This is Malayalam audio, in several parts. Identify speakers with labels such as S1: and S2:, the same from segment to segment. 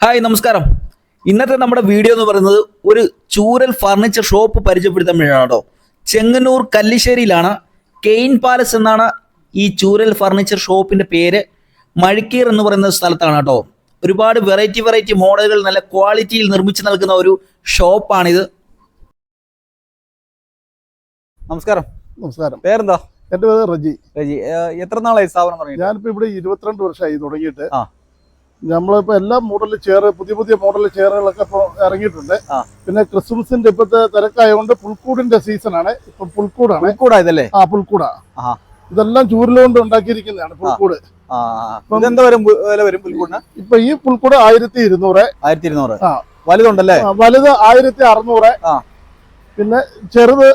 S1: ഹായ് നമസ്കാരം. ഇന്നത്തെ നമ്മുടെ വീഡിയോ എന്ന് പറയുന്നത് ഒരു ചൂരൽ ഫർണിച്ചർ ഷോപ്പ് പരിചയപ്പെടുത്താൻ വേണ്ടിയാണ് കേട്ടോ. ചെങ്ങന്നൂർ കല്ലിശ്ശേരിയിലാണ്. കെയിൻ പാലസ് എന്നാണ് ഈ ചൂരൽ ഫർണിച്ചർ ഷോപ്പിന്റെ പേര്. മഴിക്കീർ എന്ന് പറയുന്ന സ്ഥലത്താണ് കേട്ടോ. ഒരുപാട് വെറൈറ്റി മോഡലുകൾ നല്ല ക്വാളിറ്റിയിൽ നിർമ്മിച്ചു നൽകുന്ന ഒരു ഷോപ്പാണിത്.
S2: നമസ്കാരം.
S3: നമസ്കാരം.
S2: പേരെന്താ?
S3: എന്റെ പേര് റജി.
S2: എത്ര നാളായി സ്ഥാപനം തുടങ്ങി?
S3: ഞാനിപ്പോ ഇവിടെ 22 വർഷമായി തുടങ്ങിയിട്ട്. നമ്മളിപ്പോ എല്ലാ മോഡൽ ചെയർ, പുതിയ മോഡൽ ചെയറുകളൊക്കെ ഇപ്പൊ ഇറങ്ങിയിട്ടുണ്ട്. പിന്നെ ക്രിസ്മസിന്റെ ഇപ്പോഴത്തെ തിരക്കായതുകൊണ്ട് പുൽക്കൂടിന്റെ സീസണാണ്. ഇപ്പൊ പുൽക്കൂടാണ്.
S2: ഇതല്ലേ?
S3: പുൽക്കൂടാ. ഇതെല്ലാം ചൂരിലുകൊണ്ട് ഉണ്ടാക്കിയിരിക്കുന്നതാണ് പുൽക്കൂട്. ഇപ്പൊ ഈ പുൽക്കൂട് 1200.
S2: വലുതുണ്ടല്ലേ?
S3: വലുത് 1600. പിന്നെ ചെറുത്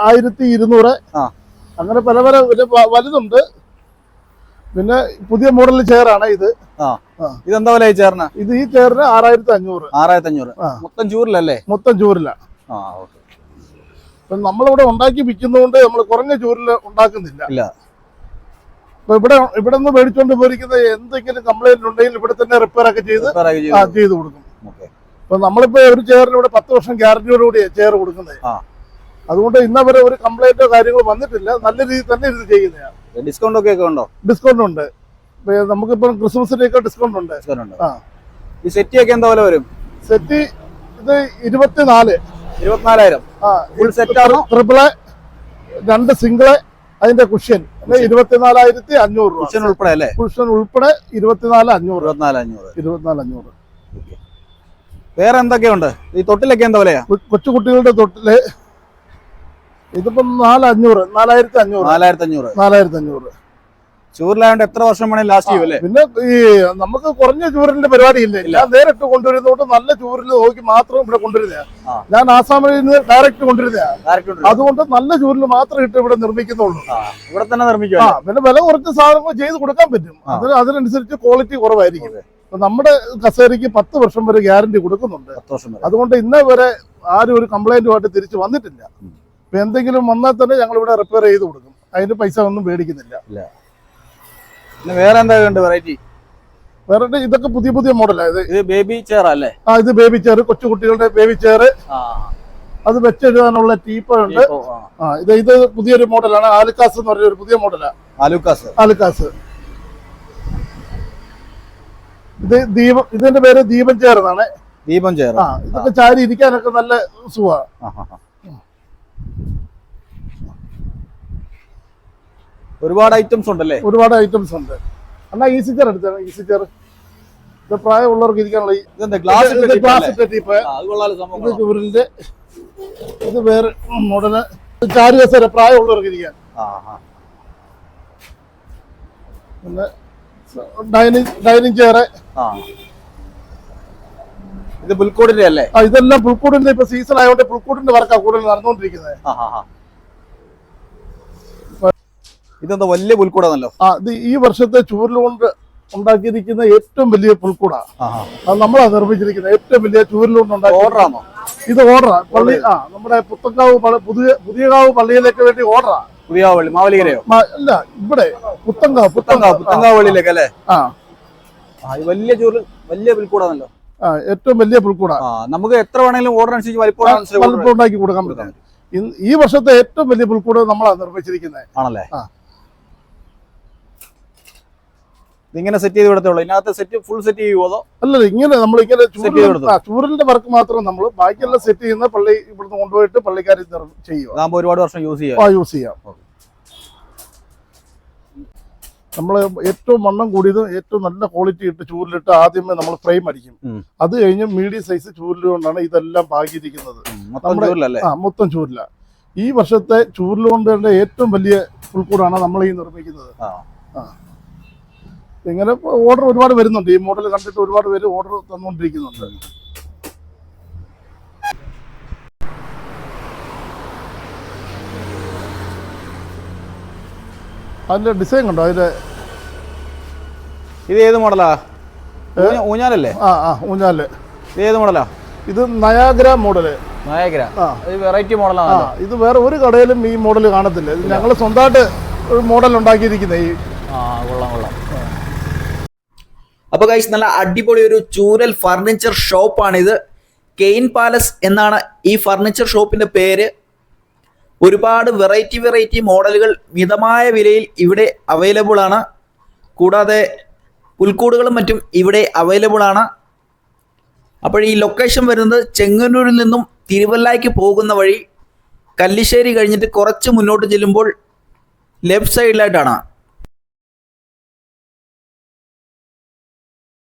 S3: 1200. അങ്ങനെ പല വലുതുണ്ട്. പിന്നെ പുതിയ മോഡൽ ചെയറാണ് ഇത്.
S2: ഇതെന്താ വില ചെയറിന്?
S3: ഇത് ഈ ചെയറിന് 6500.
S2: 6500 മൊത്തം ചൂരിലല്ലേ?
S3: മൊത്തം ചൂരില. നമ്മളിവിടെ ഉണ്ടാക്കി വിൽക്കുന്നതുകൊണ്ട് നമ്മൾ കുറഞ്ഞ ചൂരിൽ ഉണ്ടാക്കുന്നില്ല. ഇപ്പൊ ഇവിടെ നിന്ന് മേടിച്ചോണ്ട് പോയിരിക്കുന്ന എന്തെങ്കിലും കംപ്ലൈന്റ് ഉണ്ടെങ്കിൽ ഇവിടെ തന്നെ റിപ്പയർ ഒക്കെ ചെയ്ത് കൊടുക്കും. ഇപ്പൊ നമ്മളിപ്പോ ഒരു ചെയറിന് ഇവിടെ 10 വർഷം ഗ്യാരണ്ടിയോടുകൂടി ചെയർ കൊടുക്കുന്നത്. അതുകൊണ്ട് ഇന്നവരെ ഒരു കംപ്ലൈന്റോ കാര്യങ്ങളോ വന്നിട്ടില്ല. നല്ല രീതിയിൽ തന്നെ ഇത് ചെയ്യുന്നതാണ്.
S2: ഡിസ്കൗണ്ട് ഒക്കെ ഉണ്ടോ?
S3: ഡിസ്കൗണ്ട് ഉണ്ട്. നമുക്കിപ്പോ ക്രിസ്മസിനൊക്കെ ഡിസ്കൗണ്ട് ഉണ്ട്.
S2: ഈ സെറ്റി ഒക്കെ എന്താ വില വരും?
S3: സെറ്റി ഇത് 24,000.
S2: ഫുൾ സെറ്റ് ആണോ?
S3: ട്രിപ്പിള്, 2 സിംഗിള്, അതിന്റെ കുഷ്യൻ 24,500 രൂപ.
S2: കുഷ്യൻ ഉൾപ്പെടെ അല്ലേ?
S3: കുഷ്യൻ ഉൾപ്പെടെ 24,500.
S2: വേറെ എന്തൊക്കെയുണ്ട്? ഈ തൊട്ടിലൊക്കെ എന്താ വിലയാ?
S3: കൊച്ചുകുട്ടികളുടെ തൊട്ടില് ഇതിപ്പം 4,500.
S2: ചൂരിലായോണ്ട് എത്ര വർഷം വേണേലും ലാസ്റ്റ് ചെയ്യൂല്ലേ?
S3: പിന്നെ ഈ നമുക്ക് കുറഞ്ഞ ചൂരിന്റെ പരിപാടി ഇല്ല. ഞാൻ നേരിട്ട് കൊണ്ടുവരുന്നതുകൊണ്ട് നല്ല ചൂരിൽ നോക്കി മാത്രം ഇവിടെ കൊണ്ടുവരുന്ന. ഞാൻ ആസാമിൽ നിന്ന് ഡയറക്റ്റ് കൊണ്ടുവരുന്ന. അതുകൊണ്ട് നല്ല ചൂരിൽ മാത്രം ഇട്ട് ഇവിടെ നിർമ്മിക്കുന്നുള്ളൂ.
S2: ഇവിടെ തന്നെ നിർമ്മിക്കുക.
S3: പിന്നെ വില കുറച്ച് സാധനങ്ങൾ ചെയ്ത് കൊടുക്കാൻ പറ്റും. അതിനനുസരിച്ച് ക്വാളിറ്റി കുറവായിരിക്കും. നമ്മുടെ കസേരയ്ക്ക് 10 വർഷം വരെ ഗ്യാരണ്ടി കൊടുക്കുന്നുണ്ട്. അതുകൊണ്ട് ഇന്നേ വരെ ആരും ഒരു കംപ്ലൈന്റുമായിട്ട് തിരിച്ചു വന്നിട്ടില്ല. ഇപ്പൊ എന്തെങ്കിലും വന്നാൽ തന്നെ ഞങ്ങൾ ഇവിടെ റിപ്പയർ ചെയ്ത് കൊടുക്കും. അതിന് പൈസ ഒന്നും മേടിക്കുന്നില്ല.
S2: വേറെ എന്താ വെറൈറ്റി?
S3: വേറെ ഇതൊക്കെ പുതിയ മോഡലാണ്.
S2: ഇത് ബേബി ചെയർ അല്ലേ?
S3: ഇത് ബേബി ചെയർ, കൊച്ചുകുട്ടികളുടെ ബേബി ചെയർ. അത് വെച്ചെഴുതാനുള്ള ടീപ്പ ഉണ്ട്. ഇത് പുതിയൊരു മോഡലാണ്. ആലുക്കാസ് എന്ന് പറഞ്ഞ ഒരു പുതിയ മോഡലാണ്. ആലുക്കാസ്. ഇതിന്റെ പേര് ദീപം ചെയർ എന്നാണ്.
S2: ദീപം ചെയർ.
S3: ഇതൊക്കെ ചാരി ഇരിക്കാനൊക്കെ നല്ല സുഖമാണ്.
S2: ഒരുപാട് ഐറ്റംസ് ഉണ്ടല്ലേ?
S3: ഒരുപാട് ഐറ്റംസ് ഉണ്ട്. എന്നാ ഈസി ചെയർ എടുത്താണ്. ഈസി ചെയർ ഇത് പ്രായമുള്ളവർക്ക് ഇരിക്കാനുള്ള ചൂരിന്റെ. ഇത് വേറെ മോഡല് ചാരി കസേര പ്രായമുള്ളവർക്ക് ഇരിക്കാൻ. പിന്നെ ഡൈനിങ് ചെയർ.
S2: ഇത് പുൽക്കൂടിന്റെ അല്ലേ?
S3: ഇതെല്ലാം പുൽക്കൂടിന്റെ ഇപ്പൊ സീസൺ ആയതുകൊണ്ട് പുൽക്കൂടിന്റെ വർക്കാണ് കൂടുതൽ നടന്നുകൊണ്ടിരിക്കുന്നത്.
S2: ഇതെന്താ വലിയ പുൽക്കൂടാണല്ലോ?
S3: ഇത് ഈ വർഷത്തെ ചൂരലുകൊണ്ട് ഉണ്ടാക്കിയിരിക്കുന്ന ഏറ്റവും വലിയ പുൽക്കൂടാണ്. അത് നമ്മളാണ് നിർമ്മിച്ചിരിക്കുന്നത്. ഏറ്റവും വലിയ ചൂരലുകൊണ്ട്
S2: ഓർഡറാണോ
S3: ഇത്? ഓർഡറാ. പള്ളി നമ്മുടെ പുത്തങ്കാവ് പുതിയകാവ് പള്ളിയിലേക്ക് വേണ്ടി ഓർഡറാ.
S2: പുതിയകാവ് മാവലികരയോ?
S3: അല്ല, ഇവിടെ പുത്തങ്കാവ്
S2: പള്ളിയിലേക്ക് അല്ലേ? വലിയ ചൂരൽ, വലിയ പുൽക്കൂടാണല്ലോ.
S3: ഏറ്റവും വലിയ പുൽക്കൂടാ.
S2: നമുക്ക് എത്ര വേണമെങ്കിലും ഓർഡർ അനുസരിച്ച് വലിപ്പം
S3: ഉണ്ടാക്കി കൊടുക്കാൻ പറ്റും. ഈ വർഷത്തെ ഏറ്റവും വലിയ പുൽക്കൂട് നമ്മളാണ് നിർമ്മിച്ചിരിക്കുന്നത്.
S2: ആണല്ലേ? ഇങ്ങനെ സെറ്റ് ചെയ്ത് കൊടുത്തോളൂ. ഇതിനകത്ത് ഫുൾ സെറ്റ് ചെയ്യുമോ?
S3: അല്ലല്ല, ഇങ്ങനെ നമ്മളിങ്ങനെ ചൂരലിന്റെ വർക്ക് മാത്രം നമ്മൾ, ബാക്കിയെല്ലാം സെറ്റ് ചെയ്യുന്ന പള്ളി ഇവിടുന്ന് കൊണ്ടുപോയിട്ട് പള്ളിക്കാർ ചെയ്യും.
S2: ഒരുപാട് വർഷം യൂസ് ചെയ്യാം.
S3: നമ്മൾ ഏറ്റവും വണ്ണം കൂടിയതും ഏറ്റവും നല്ല ക്വാളിറ്റി ഇട്ട് ചൂരിലിട്ട് ആദ്യമേ നമ്മൾ ഫ്രെയിം അടിക്കും. അത് കഴിഞ്ഞ് മീഡിയം സൈസ് ചൂരിലുകൊണ്ടാണ് ഇതെല്ലാം പാകിയിരിക്കുന്നത്. മൊത്തം ചൂരില. ഈ വർഷത്തെ ചൂരിലുകൊണ്ട് തന്നെ ഏറ്റവും വലിയ പുൽക്കൂടാണ് നമ്മൾ ഈ നിർമ്മിക്കുന്നത്. ഇങ്ങനെ ഓർഡർ ഒരുപാട് വരുന്നുണ്ട്. ഈ മോഡൽ കണ്ടിട്ട് ഒരുപാട് പേര് ഓർഡർ തന്നുകൊണ്ടിരിക്കുന്നുണ്ട്. അതിന്റെ ഡിസൈൻ കണ്ടോ? അതിന്റെ
S2: ഇത് ഏത് മോഡലാ? ഊഞ്ഞാലല്ലേ?
S3: ഊഞ്ഞാല്.
S2: ഇത് ഏത് മോഡലാ?
S3: ഇത് നയാഗ്ര മോഡല്.
S2: വെറൈറ്റി മോഡലാണ്.
S3: ഇത് വേറെ ഒരു കടയിലും ഈ മോഡൽ കാണത്തില്ല. ഇത് ഞങ്ങൾ സ്വന്തമായിട്ട് ഒരു മോഡൽ ഉണ്ടാക്കിയിരിക്കുന്നത്.
S1: അപ്പോൾ ഗൈസ് നല്ല അടിപൊളി ഒരു ചൂരൽ ഫർണിച്ചർ ഷോപ്പാണിത്. കെയിൻ പാലസ് എന്നാണ് ഈ ഫർണിച്ചർ ഷോപ്പിൻ്റെ പേര്. ഒരുപാട് വെറൈറ്റി മോഡലുകൾ മിതമായ വിലയിൽ ഇവിടെ അവൈലബിൾ ആണ്. കൂടാതെ പുൽക്കൂടുകളും മറ്റും ഇവിടെ അവൈലബിൾ ആണ്. അപ്പോൾ ഈ ലൊക്കേഷൻ വരുന്നത് ചെങ്ങന്നൂരിൽ നിന്നും തിരുവല്ലയ്ക്ക് പോകുന്ന വഴി കല്ലിശ്ശേരി കഴിഞ്ഞിട്ട് കുറച്ച് മുന്നോട്ട് ചെല്ലുമ്പോൾ ലെഫ്റ്റ് സൈഡിലായിട്ടാണ്.